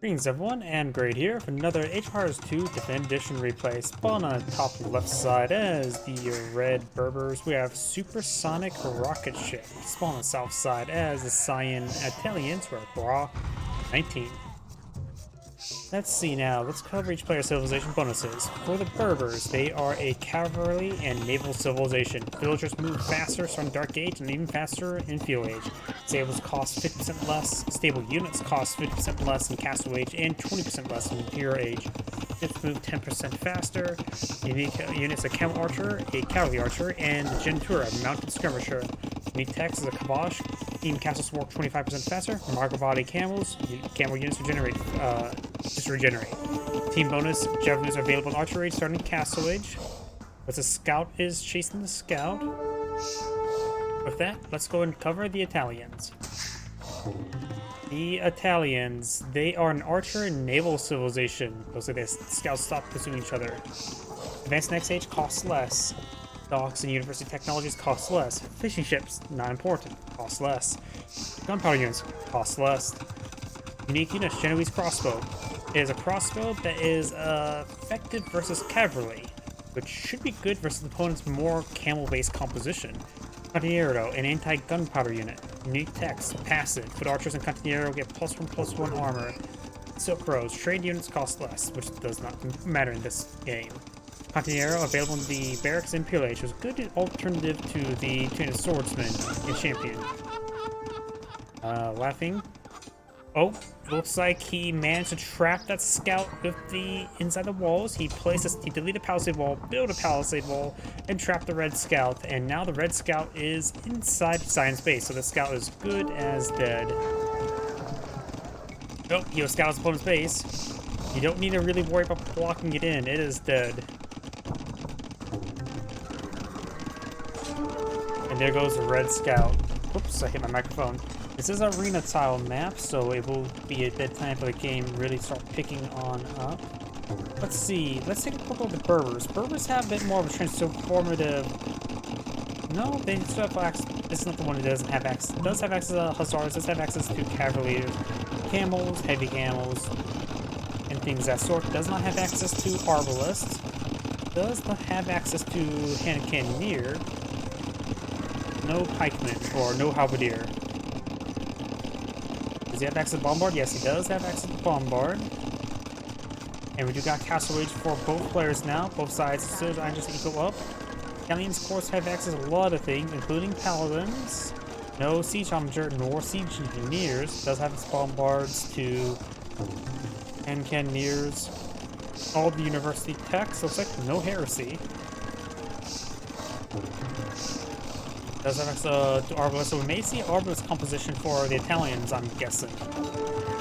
Greetings everyone, and Great here for another Age of Empires 2 Defend Edition replay. Spawn on the top left side as the red Berbers. We have Supersonic Rocketship. Spawn on the south side as the cyan Italians, who are Bra19. Let's see now, let's cover each player's civilization bonuses. For the Berbers, they are a cavalry and naval civilization. Villagers move faster starting Dark Age and even faster in Field Age. Stables cost 50% less, stable units cost 50% less in Castle Age and 20% less in Hero Age. Units move 10% faster. Unique units a camel archer, a cavalry archer, and the Gentura, a mounted skirmisher. Unique text is a Kabosh. Team castles work 25% faster. Marker body camels. Camel units regenerate. Team bonus, javelins are available in archery starting Castle Age. But the scout is chasing the scout. With that, let's go and cover the Italians. The Italians, they are an archer and naval civilization. Looks like this. Scouts stop pursuing each other. Advanced next age costs less. Docks and university technologies cost less. Fishing ships, not important, cost less. Gunpowder units, cost less. Unique units, Genoese crossbow. It is a crossbow that is effective versus cavalry, which should be good versus opponent's more camel-based composition. Cantiero, an anti-gunpowder unit. Unique text, passive. Foot archers and Cantiero get +1/+1 armor. Silk Rose, trade units cost less, which does not matter in this game. Cantiero available in the barracks in Pillage was a good alternative to the Tuned Swordsman in Champion. Laughing. Oh, looks like he managed to trap that scout with the inside the walls. He deleted a palisade wall, built a palisade wall, and trapped the red scout. And now the red scout is inside Cyan's base, so the scout is good as dead. Nope, he was scout his opponent's base. You don't need to really worry about blocking it in. It is dead. And there goes the red scout. Oops, I hit my microphone. This is an arena tile map, so it will be a bit time for the game really start picking on up. Let's see. Let's take a quick look at the Berbers. Berbers have a bit more of a transformative. No, they still have access. This is not the one that doesn't have access. It does have access to hussars. Does have access to cavalry, camels, heavy camels, and things of that sort. Does not have access to arbalists. Does not have access to hand cannoneer. No pikemen or no halberdier. Does he have access to bombard? Yes, he does have access to bombard. And we do got Castle Age for both players now. Both sides still trying to just equal up. Italians, of course, have access to a lot of things, including paladins. No siege armiger nor siege engineers. Does have its bombards to and cannoneers. All the university techs. Looks like no heresy. Does have access to arbalists, so we may see arbalist composition for the Italians, I'm guessing.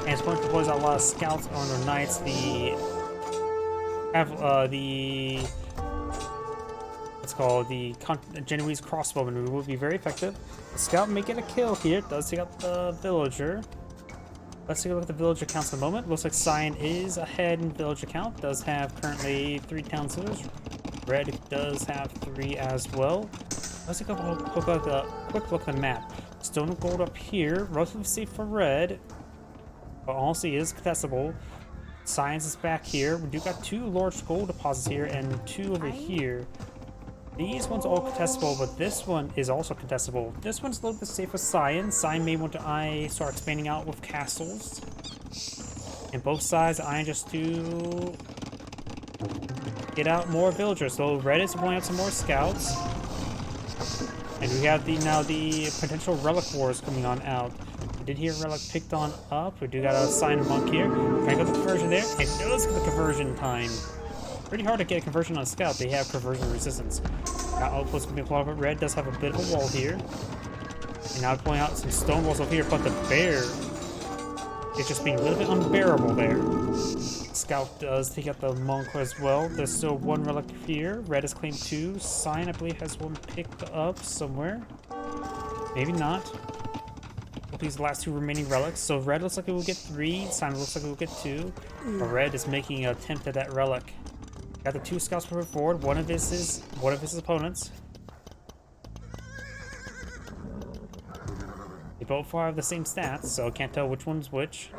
And it's going to deploy a lot of scouts on their knights. It's called the Genoese crossbowman will be very effective. The scout may get a kill here. Does take out the villager. Let's take a look at the villager counts in a moment. Looks like Cyan is ahead in villager count. Does have currently 3 town centers. Red does have 3 as well. Let's take a quick look at the map. Stone and gold up here, relatively safe for red, but honestly is contestable. Science is back here. We do got 2 large gold deposits here and 2 over here. These ones are all contestable, but this one is also contestable. This one's a little bit safer. Cyan may want to start expanding out with castles. And both sides, just to get out more villagers. So red is pulling out some more scouts. And we have the potential relic wars coming on out. We did hear relic picked on up. We do got a sign monk here. Can I get the conversion there? It does get the conversion time. Pretty hard to get a conversion on a scout. They have conversion resistance. Outpost can be applied, but red does have a bit of a wall here. And now pulling out some stone walls over here, but the bear is just being a little bit unbearable there. Scout does take out the monk as well. There's still 1 relic here. Red has claimed 2. Cyan, I believe, has 1 picked up somewhere. Maybe not. These last 2 remaining relics. So red looks like it will get 3. Cyan looks like it will get 2. But red is making an attempt at that relic. Got the 2 scouts moving forward. One of his opponents. They both have the same stats, so I can't tell which one's which.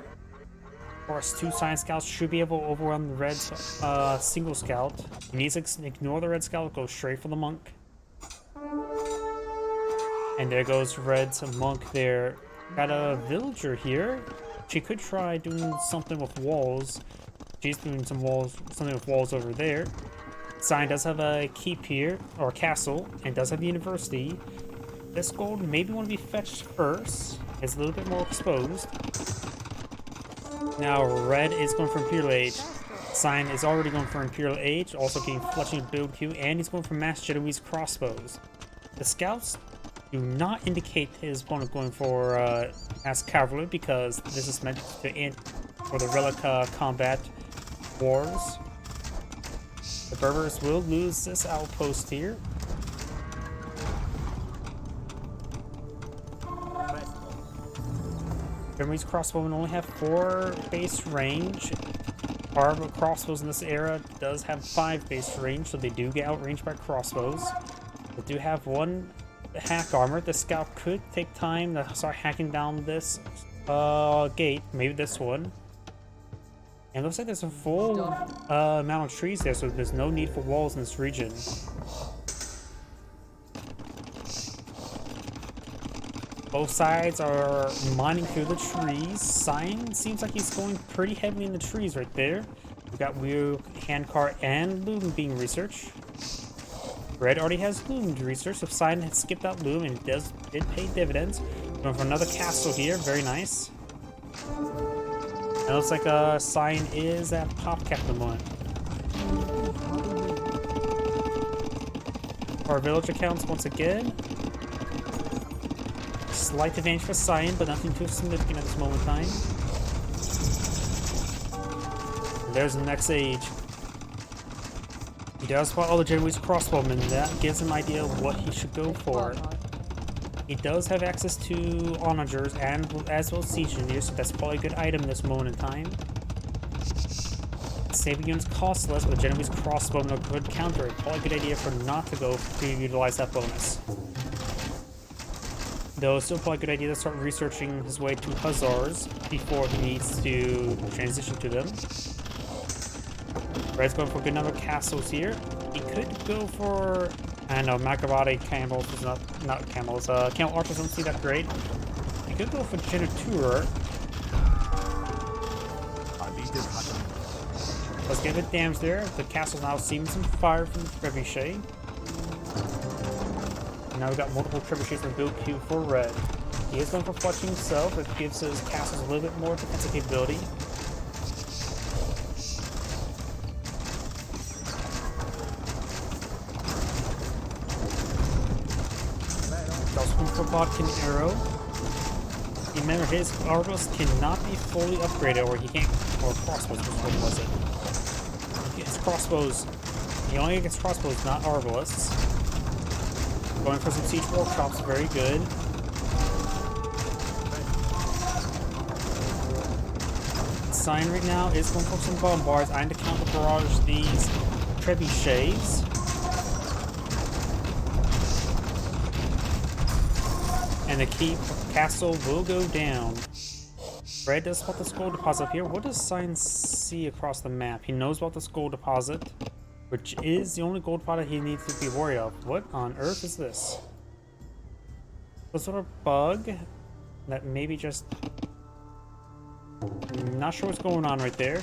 Of course, 2 Science Scouts should be able to overwhelm the Red's single scout. He needs to ignore the Red Scout, go straight for the Monk. And there goes Red's Monk there. Got a villager here. She could try doing something with walls. She's doing something with walls over there. Sign does have a keep here, or castle, and does have a university. This gold maybe want to be fetched first. It's a little bit more exposed. Now Red is going for Imperial Age. Sign is already going for Imperial Age, also getting fletching build queue, and he's going for Mass Genoese crossbows. The scouts do not indicate his opponent going for Mass Cavalry because this is meant to end for the Relic combat wars. The Berbers will lose this outpost here. Genoese crossbowmen only have 4 base range. Our crossbows in this era does have 5 base range, so they do get outranged by crossbows. They do have 1 hack armor. The scout could take time to start hacking down this gate, maybe this one. And it looks like there's a full amount of trees there, so there's no need for walls in this region. Both sides are mining through the trees. Sign seems like he's going pretty heavily in the trees right there. We've got Wheel, Handcart, and Loom being researched. Red already has Loom to research, so Sign had skipped out Loom and did pay dividends. Going for another castle here, very nice. It looks like Sign is at top cap at the moment. Our village accounts once again. Slight advantage for Sign, but nothing too significant at this moment in time. And there's the next age. He does spot all the Genoese crossbowmen. That gives him an idea of what he should go for. He does have access to onagers and as well as siege engineers, so that's probably a good item in this moment in time. Saving units cost less, but the Genoese crossbowmen are good counter. Probably a good idea for not to go to utilize that bonus. Though it's still probably a good idea to start researching his way to Hussars before he needs to transition to them. Red's going for a good number of castles here. He could go for, I know, Macarati camels is not camels. Camel archers don't see that great. He could go for Geniturer. Let's get a bit damage there. The castle's now seeing some fire from the trebuchet. Now we've got multiple trebuchets in the build queue for Red. He is going for fletching himself, which gives his castles a little bit more defensive capability. Also going for Bodkin Arrow. Remember, his Arbalists cannot be fully upgraded, or he can't, or crossbows, what was it? His crossbows, he only gets crossbows, not Arbalists. Going for some siege workshops, very good. Sign right now is going for some bombards. I need to counter barrage these trebuchets. And the keep castle will go down. Red does spot this gold deposit up here. What does Sign see across the map? He knows about this gold deposit, which is the only gold deposit he needs to be worried of. What on earth is this? Some sort of bug that maybe just... not sure what's going on right there.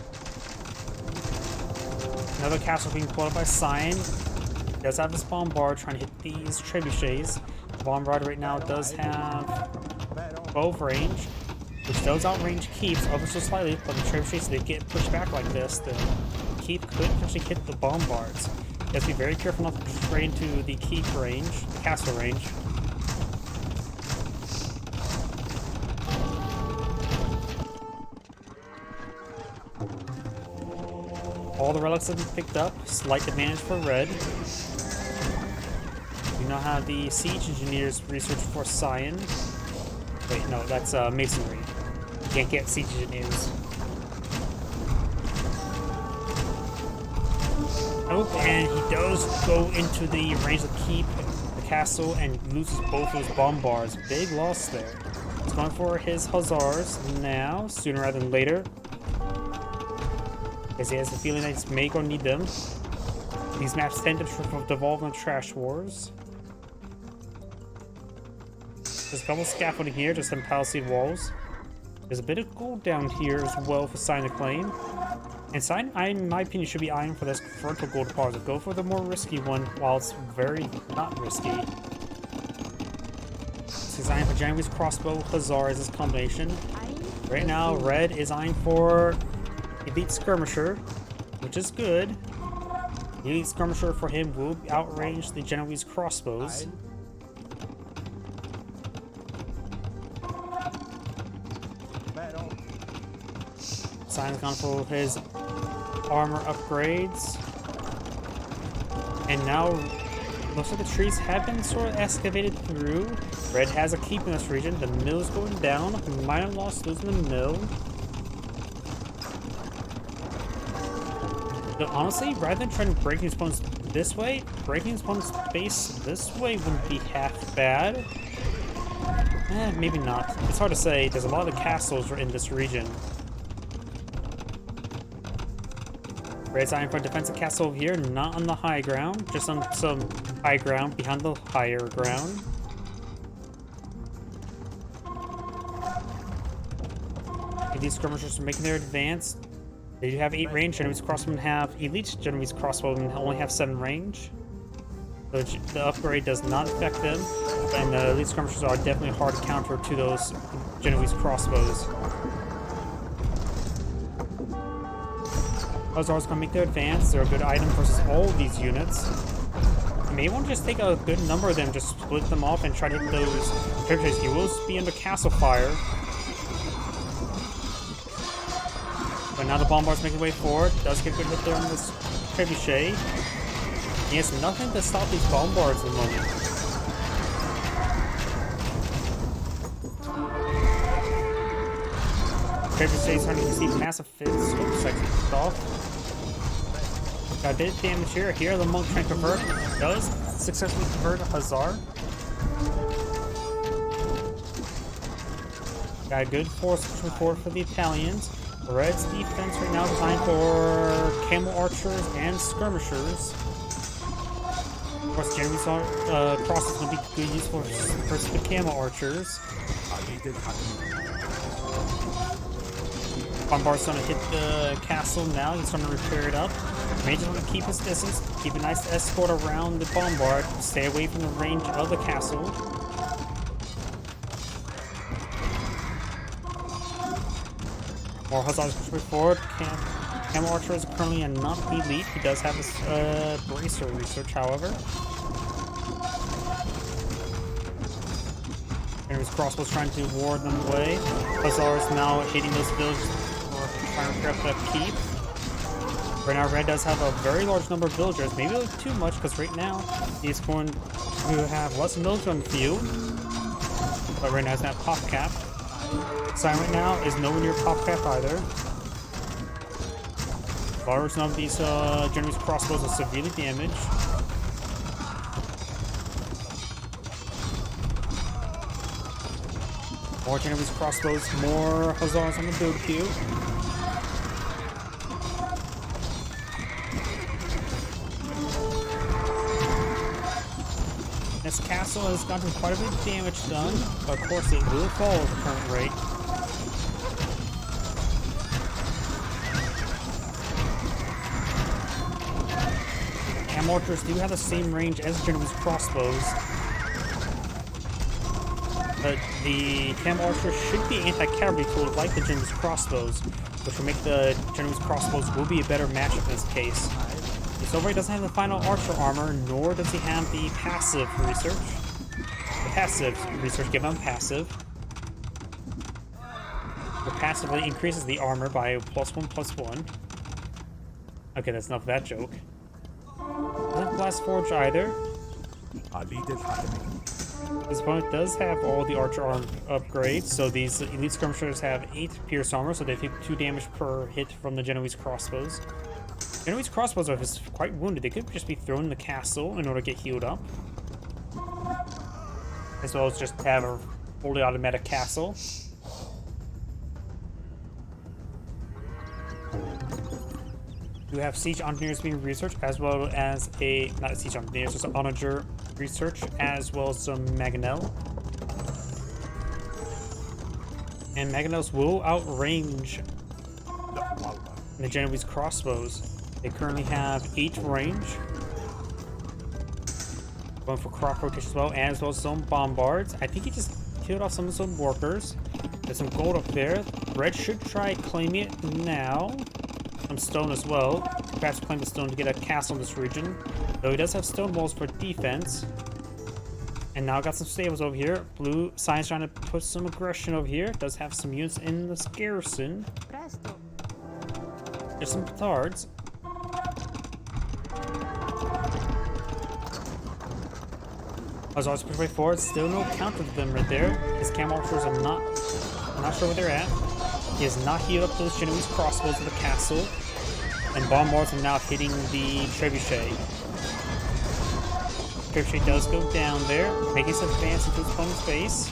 Another castle being pulled up by Sign. He does have this bombard trying to hit these trebuchets. The bombard right now does have 12 range, which does outrange keeps ever so slightly, but the trebuchets, they get pushed back like this, the keep could actually hit the bombards. You have to be very careful not to stray into the keep range, the castle range. All the relics have been picked up, slight advantage for Red. You know how the siege engineers research for Cyan. Wait, no, that's masonry. You can't get siege engineers. Oh, and he does go into the range of keep the castle and loses both of his bombards. Big loss there. He's going for his Hussars now, sooner rather than later. Because he has a feeling that he may go need them. These maps tend to devolve into trash wars. There's a couple scaffolding here, just some palisade walls. There's a bit of gold down here as well for Sign to claim. And Sign, in my opinion, should be eyeing for this vertical gold deposit. Go for the more risky one while it's very not risky. He's eyeing for January's crossbow, Hussar as his combination. Right now, Red is eyeing for Elite Skirmisher, which is good. The Elite Skirmisher for him will outrange the Genoese crossbows. Sign's gone for his armor upgrades. And now, looks like the trees have been sort of excavated through. Red has a keep in this region. The mill's going down. Minor loss losing the mill. But honestly, rather than trying to break his opponent's this way, breaking his opponent's base this way wouldn't be half bad. Maybe not. It's hard to say. There's a lot of castles in this region. Red's eyeing for a defensive castle over here, not on the high ground, just on some high ground behind the higher ground. These skirmishers are making their advance. They do have 8 range. Genoese crossbowmen have elite Genoese crossbowmen only have 7 range. So the upgrade does not affect them, and the elite skirmishers are definitely hard to counter to those Genoese crossbows. Hussars gonna make their advance. They're a good item versus all of these units. You may want to just take a good number of them, just split them off and try to hit those trebuchets. You will be under castle fire. But now the bombard's making way forward. Does get a good hit there on this trebuchet. He has nothing to stop these bombards at the moment. Trebuchet's starting to receive massive fits. Oops, I kicked off. Got a bit of damage here. Here, the monk trying to convert. Does successfully convert a Hussar. Got a good force pushing forward for the Italians. Red's defense right now is designed for camel archers and skirmishers. Of course, Genoese crosses will be good useful versus the camel archers. Bombard's gonna hit the castle now. He's gonna repair it up. Major's gonna keep his distance, keep a nice escort around the bombard, stay away from the range of the castle. More Hussars pushing forward. Camel Archer is currently not elite. He does have this bracer research, however. And his crossbows trying to ward them away. Hussars now hitting those villages or trying to grab that keep. Right now, Red does have a very large number of villagers. Maybe a little too much, because right now he's going to have less villagers on the field. But right now he's not pop cap. Sign right now is nowhere near pop cap either. Large number of these Genoese crossbows are severely damaged. More Genoese crossbows, more Hussars on the build queue. This castle has gotten quite a bit of damage done, but of course it will fall at the current rate. Camel archers do have the same range as Genoese crossbows, but the camel archers should be anti-cavalry tools like the Genoese crossbows, which will make the Genoese crossbows will be a better matchup in this case. Silver doesn't have the final archer armor, nor does he have the passive research. The passive research given him passive. It passively increases the armor by +1/+1. Okay, that's enough of that joke. Doesn't have Blast Forge either. His opponent does have all the archer armor upgrades, so these elite skirmishers have 8 pierce armor, so they take 2 damage per hit from the Genoese crossbows. Genoese crossbows are just quite wounded. They could just be thrown in the castle in order to get healed up. As well as just have a fully automatic castle. You have siege engineers being researched, as well as not siege engineers, just onager research, as well as some mangonel. And mangonels will outrange the Genoese crossbows. They currently have 8 range. Going for crop rotation as well as some bombards. I think he just killed off some workers. There's some gold up there. Red should try claiming it now. Some stone as well. Perhaps claim the stone to get a castle in this region. Though he does have stone walls for defense. And now got some stables over here. Blue Science trying to put some aggression over here. Does have some units in this garrison. There's some petards. As I was pushing forward, still no counter to them right there. His camel archers are not sure where they're at. He has not healed up those Genoese crossbows to the castle. And bombards are now hitting the trebuchet. Trebuchet does go down there, making some advance into his opponent's base.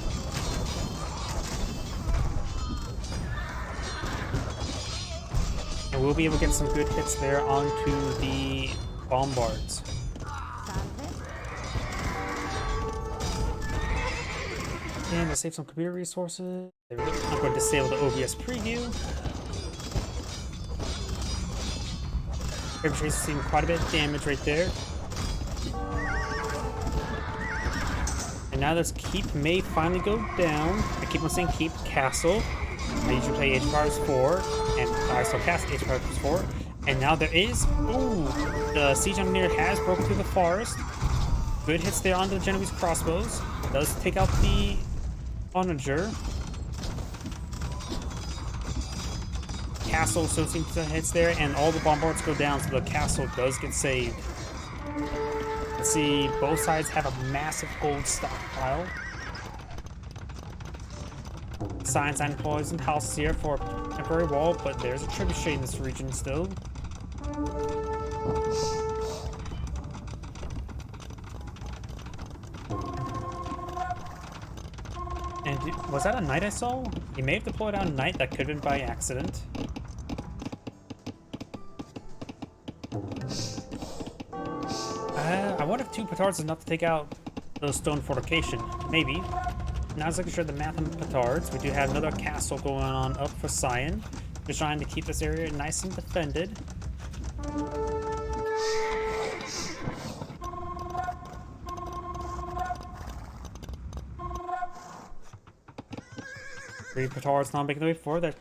And we'll be able to get some good hits there onto the bombards. And let's save some computer resources. There we go. I'm going to disable the OBS preview. Trebuchet's seen quite a bit of damage right there. And now this keep may finally go down. I keep on saying keep castle. I usually play Age of Empires 4, and I still cast Age of Empires 4. And now there is, the siege engineer has broken through the forest. Good hits there onto the Genoese crossbows. Does take out the onager. Castle so seems to hits there, and all the bombards go down, so the castle does get saved. Let's see, both sides have a massive gold stockpile. Science and poison houses here for a temporary wall, but there's a trebuchet in this region still. And was that a knight I saw? He may have deployed on a knight. That could have been by accident. I wonder if 2 petards is enough to take out those stone fortification. Maybe. Not exactly sure the math on petards. We do have another castle going on up for Cyan. Just trying to keep this area nice and defended. Three petards not making the way forward. That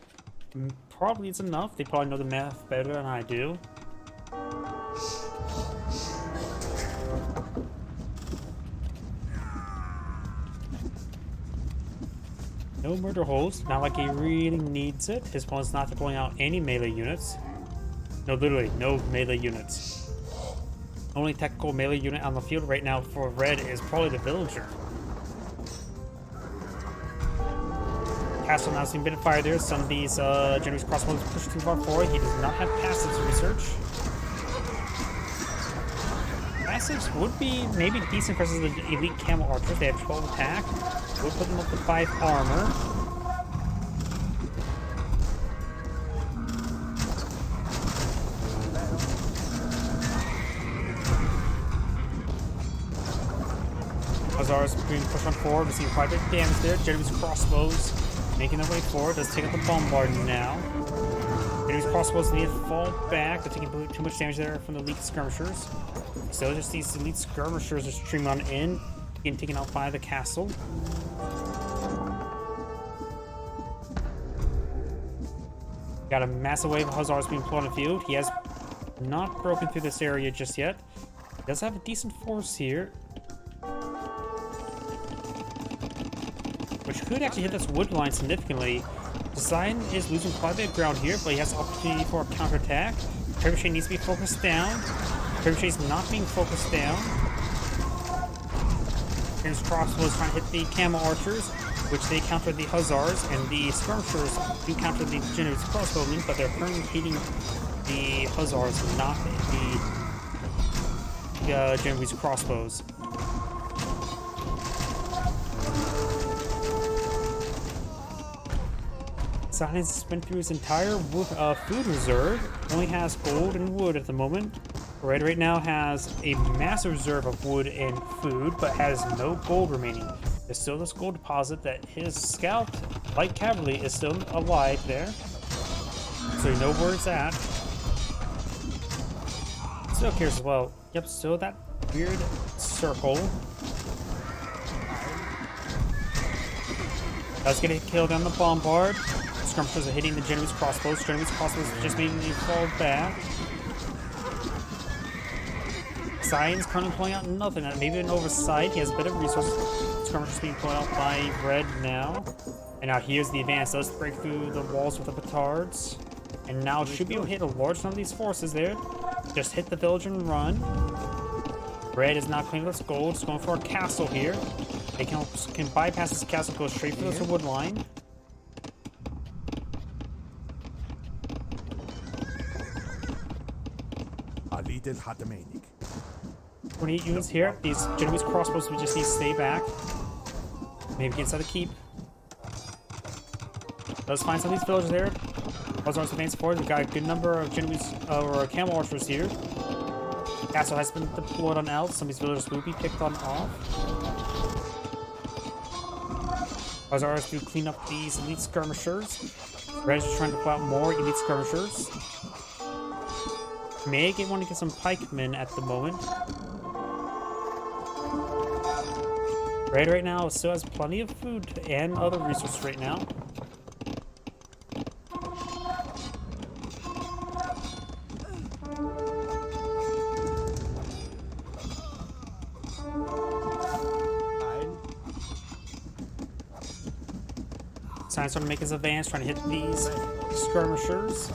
probably is enough. They probably know the math better than I do. No murder holes, not like he really needs it. His opponent's not deploying out any melee units. No, literally, no melee units. Only technical melee unit on the field right now for red is probably the villager. Castle now seeing a bit of fire there. Some of these Genoese crossbows pushed too far forward. He does not have passives research. Passives would be maybe decent versus the elite camel archers. They have 12 attack. We'll put them up to 5 armor. Azara's being pushed on forward. We're seeing quite a bit of damage there. Genoese crossbows making their way forward. Does take out the bombard now. Genoese crossbows need to fall back. They're taking too much damage there from the elite skirmishers. So just these elite skirmishers are streaming on in, getting taken out by the castle. Got a massive wave of Hussars being put on the field. He has not broken through this area just yet. He does have a decent force here, which could actually hit this wood line significantly. Design is losing quite a bit of ground here, but he has opportunity for a counterattack. Trebuchet needs to be focused down. Trebuchet's not being focused down. Here's crossbows trying to hit the camel archers, which they counter the Hussars, and the skirmishers do counter the Genoese crossbowmen, but they're currently hitting the Hussars, not the Genoese crossbows. Science spent through his entire food reserve. Only has gold and wood at the moment. Red right now has a massive reserve of wood and food, but has no gold remaining. There's still this gold deposit that his scout, light cavalry, is still alive there. So you know where it's at. Still cares as well. Yep, so that weird circle. That's getting killed on the bombard. Skirmishers are hitting the Genoese crossbows. Genoese crossbows just made me fall back. Science currently pulling out nothing. Maybe an oversight. He has a bit of resources. Skirmishers being pulled out by red now. And now here's the advance. Let's break through the walls with the petards. And now should be able to hit a large number of these forces there. Just hit the village and run. Red is now claiming this gold. It's going for a castle here. They can bypass this castle, go straight for this wood line. A little Hatamanik. 28 units here. These Genoese crossbows, we just need to stay back. Maybe get inside the keep. Let's find some of these villagers there. Hussars advance forward. We've got a good number of Genoese or camel archers here. Castle has been deployed on elves. Some of these villagers will be picked on off. Hussars do clean up these elite skirmishers. Red is just trying to pull out more elite skirmishers. May want to get some pikemen at the moment. Red right now still has plenty of food and other resources right now. Science trying to make his advance, trying to hit these skirmishers.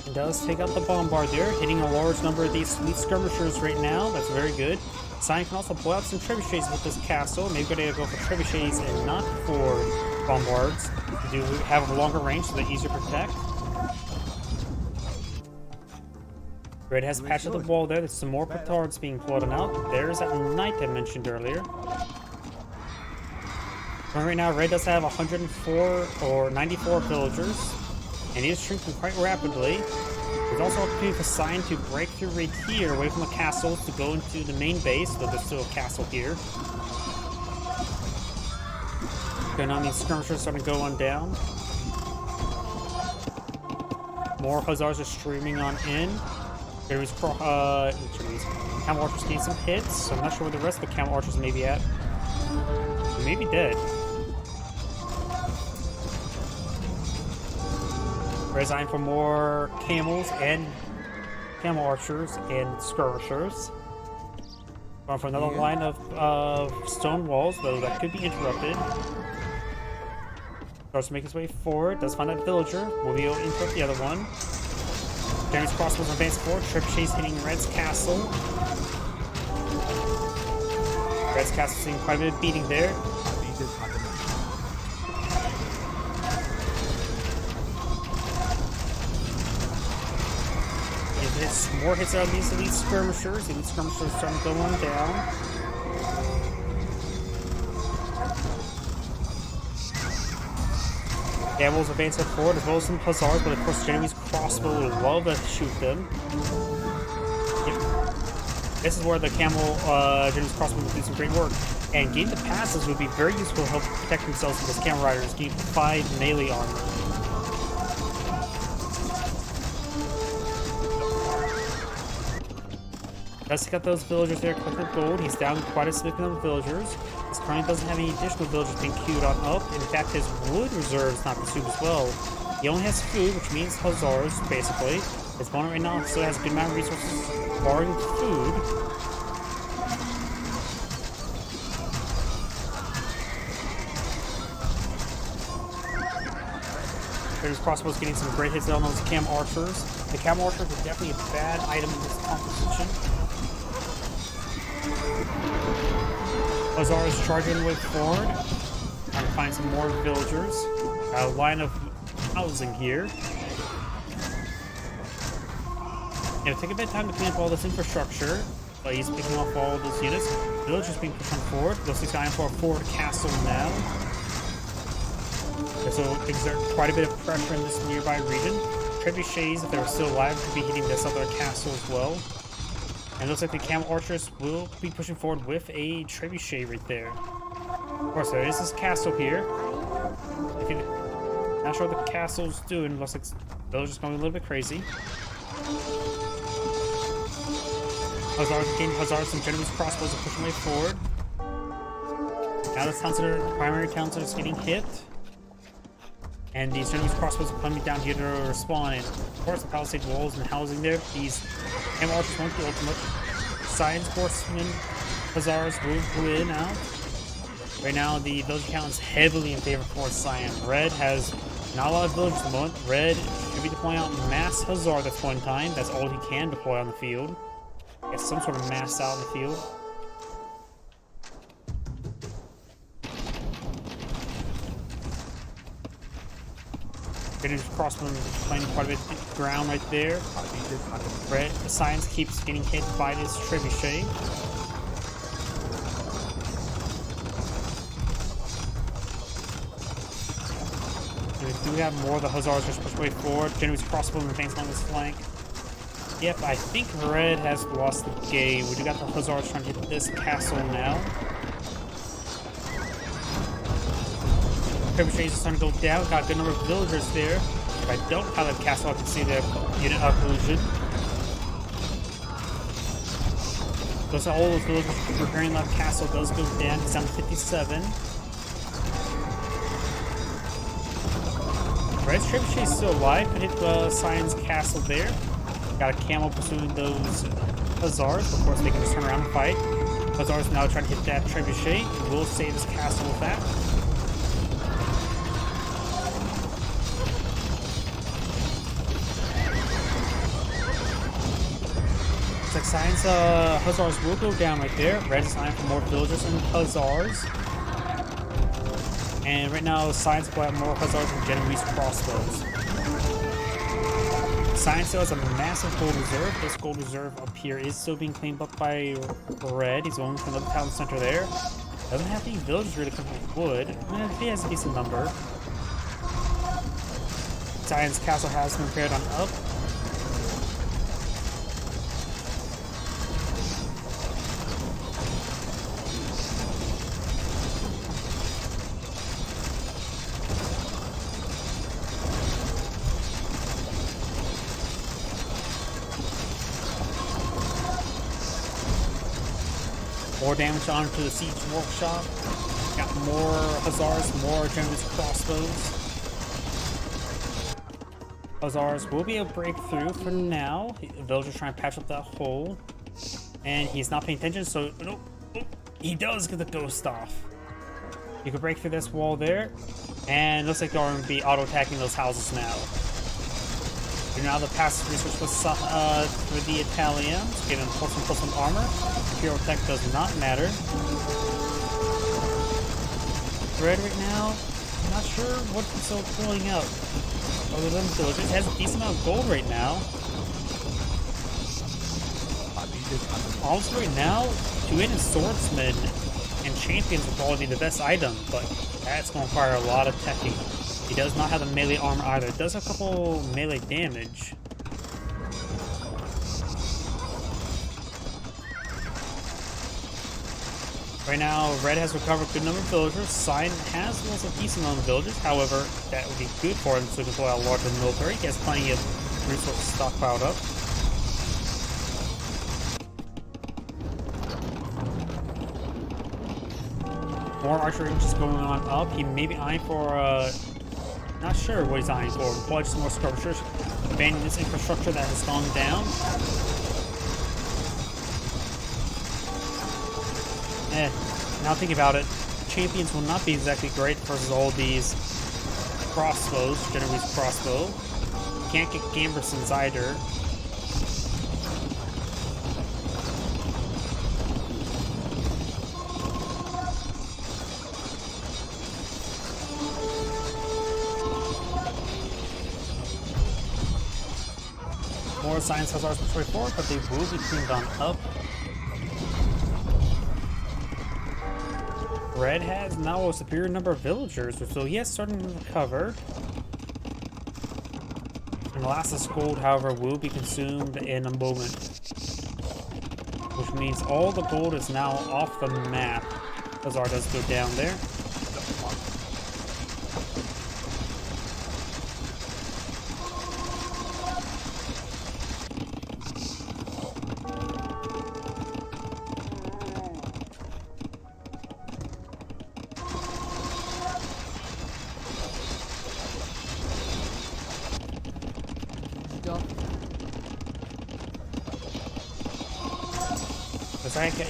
It does take out the bombard there, hitting a large number of these elite skirmishers right now. That's very good. Science can also pull out some trebuchets with this castle. Maybe we're going to go for trebuchets and not for bombards. To do have a longer range so they're easier to protect. Red has patched up the wall there. There's some more petards being pulled out. There's that knight I mentioned earlier. Right now, Red does have 104 or 94 villagers, and he is shrinking quite rapidly. There's also opportunity for Cyan to break through right here, away from the castle, to go into the main base, though there's still a castle here. Going on, these skirmishers starting to go on down. More hussars are streaming on in. There's camel archers need some hits, so I'm not sure where the rest of the camel archers may be at. They may be dead. Resign for more camels and camel archers and skirmishers. Going for another line of stone walls, though that could be interrupted. Starts to make his way forward. Does find that villager. Will be able to interrupt the other one. Genoese crossbows advance forward. Trebuchets hitting Red's castle. Red's castle seeing quite a bit of beating there. More hits out of these elite skirmishers. Elite skirmishers starting to go on down. Camels advance forward as well as some hussars, but of course Genoese crossbow will love to shoot them. Yep. This is where the Genoese crossbow will do some great work. And getting the passes would be very useful to help protect themselves from those camel riders. Gain 5 melee armor. Let's take out those villagers there, quick with gold. He's down quite a significant number of villagers. His currently doesn't have any additional villagers being queued on up. In fact, his wood reserve is not consumed as well. He only has food, which means hussars, basically. His opponent right now still has a good amount of resources, barring food. There's crossbows getting some great hits on those cam archers. The cam archers are definitely a bad item in this composition. Hussar is charging the way forward. Trying to find some more villagers. A line of housing here. It'll take a bit of time to clean up all this infrastructure. But he's picking off all those units. Villagers being pushed on forward. Looks like he's going for a forward castle now. This will exert quite a bit of pressure in this nearby region. Trebuchets, if they were still alive, could be hitting this other castle as well. And it looks like the camel archers will be pushing forward with a trebuchet right there. Of course, there is this castle here. Not sure what the castle's doing. Looks like villagers going a little bit crazy. Hussars and Genovese crossbows are pushing way forward. Now the primary towns are just getting hit. And these Genovese crossbows are coming down here to respawn. And of course, the palisade walls and housing there. These camel archers won't do ultimate. Science horsemen, Hussars will win out. Right now, the village count is heavily in favor for Cyan. Red has not a lot of villagers at the moment. Red should be deploying out mass Hussar at this one time. That's all he can deploy on the field. Get some sort of mass out in the field. British crossbow playing quite a bit of ground right there. Red Science keeps getting hit by this trebuchet. And we do have more of the Hussars just push way forward. Genovese crossbow remains on this flank. Yep, I think Red has lost the game. We do got the Hussars trying to hit this castle now. Trebuchets is starting to go down. Got a good number of villagers there. If I don't have that castle, I can see their unit occlusion. Those are all those villagers preparing that castle does go down. It's down to 57. Red's trebuchet is still alive. Could hit the Cyan's castle there. Got a camel pursuing those Hussars. Of course, they can just turn around and fight. Hussars now trying to hit that trebuchet. We'll save this castle with that. Looks like Cyan's Hussars will go down right there. Red is eyeing for more villagers and Hussars. And right now, Cyan's will have more Hussars and Genovese crossbows. Cyan still has a massive gold reserve. This gold reserve up here is still being claimed up by Red. He's going from the town center there. Doesn't have any villagers really coming with wood. He has a decent number. Cyan's castle has been prepared on up. More damage onto the siege workshop. Got more Hussars, more Genovese crossbows. Hussars will be able to break through for now. The villager's trying to patch up that hole. And he's not paying attention, so he does get the ghost off. You can break through this wall there. And it looks like they're going to be auto-attacking those houses now. You're now the passive research for the Italians, giving +1/+1 armor. Imperial tech does not matter. Red right now, I'm not sure what he's still pulling out. Other than villagers, it has a decent amount of gold right now. Also right now, 2-handed swordsmen and champions will probably be the best item, but that's going to require a lot of teching. He does not have the melee armor either. It does have a couple melee damage. Right now, Red has recovered a good number of villagers. Cyan has lost a decent amount of villagers. However, that would be good for him so he can deploy a larger military. He has plenty of resources stockpiled up. More archery just going on up. He may be eyeing for not sure what he's eyeing for. Probably just more skirmishers. Abandoning this infrastructure that has gone down. Now think about it. Champions will not be exactly great versus all these crossbows, Genovese crossbow. Can't get Gambersons either. More Science Hussars push way forward, but they will be cleaned on up. Red has now a superior number of villagers, so he is starting to recover. And Molasses gold, however, will be consumed in a moment. Which means all the gold is now off the map. Azar does go down there.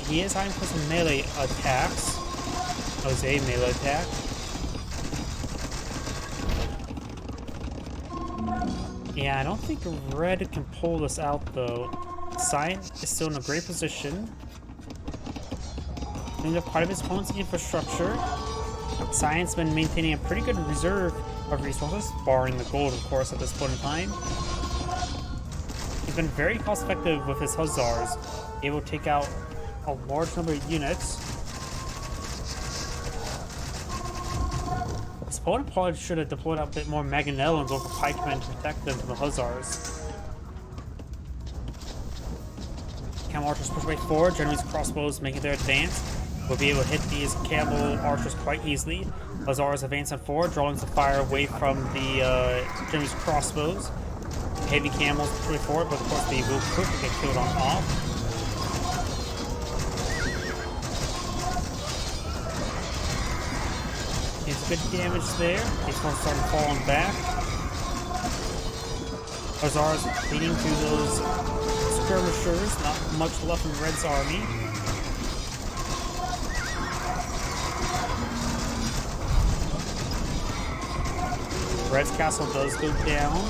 He is having some melee attacks. Jose melee attack. Yeah, I don't think Red can pull this out though. Science is still in a great position. Cleaned up part of his opponent's infrastructure. Science been maintaining a pretty good reserve of resources, barring the gold, of course, at this point in time. He's been very cost effective with his Hussars, able to take out a large number of units. His opponent probably should have deployed a bit more Mangonel and go for pikemen to protect them from the Hussars. Camel archers push way forward. Genoese crossbows making their advance. Will be able to hit these camel archers quite easily. Hussars advancing forward, drawing some fire away from the Genoese crossbows. Heavy camels push way forward, but of course they will quickly get killed on off. Good damage there. He's going to start falling back. Hussars leading to those skirmishers. Not much left in Red's army. Red's castle does go down.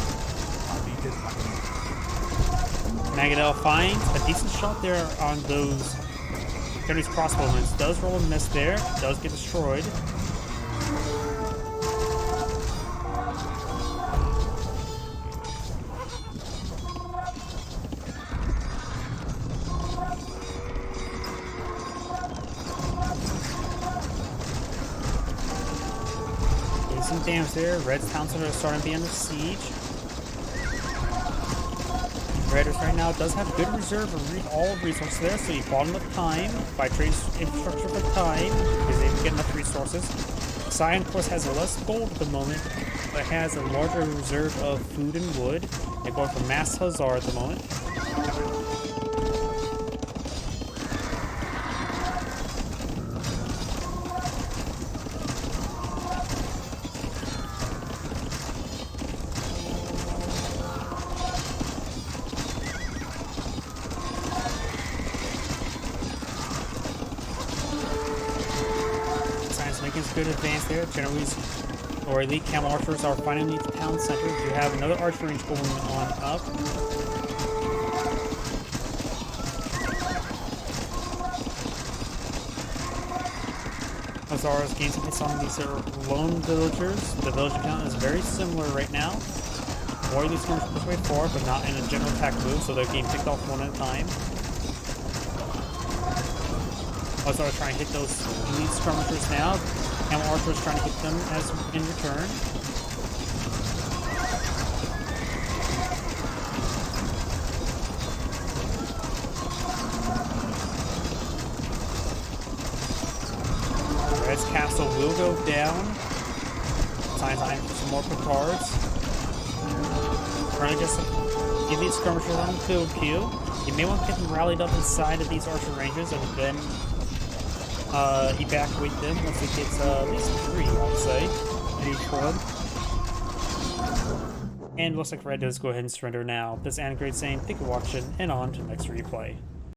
Mangonel finds a decent shot there on those Genoese crossbowmen. Does roll a miss there. Does get destroyed. Some damage there. Red's townsmen are starting to be under siege. Red right now does have good reserve of all resources there, so he bought enough time by trading infrastructure for time because they didn't get enough resources. Cyan, of course, has less gold at the moment, but has a larger reserve of food and wood. They're going for mass Hussar at the moment. Good advance there. Genoese or elite camel archers are finally at the town center. You have another archer range going on up. Hussars gain some hits on these lone villagers. The villager count is very similar right now. Warriors going to push way forward, but not in a general attack move, so they're getting picked off one at a time. Hussars trying to hit those elite skirmishers now. Camel archers trying to hit them as in return. Red's castle will go down. Time for some more cards. Trying to just give these skirmishers on the field queue. You may want to get them rallied up inside of these archer ranges and then evacuate them once it gets at least 3, I would say, at each club. And looks like Red does go ahead and surrender now. This is Anagrade saying thank you for watching, and on to the next replay.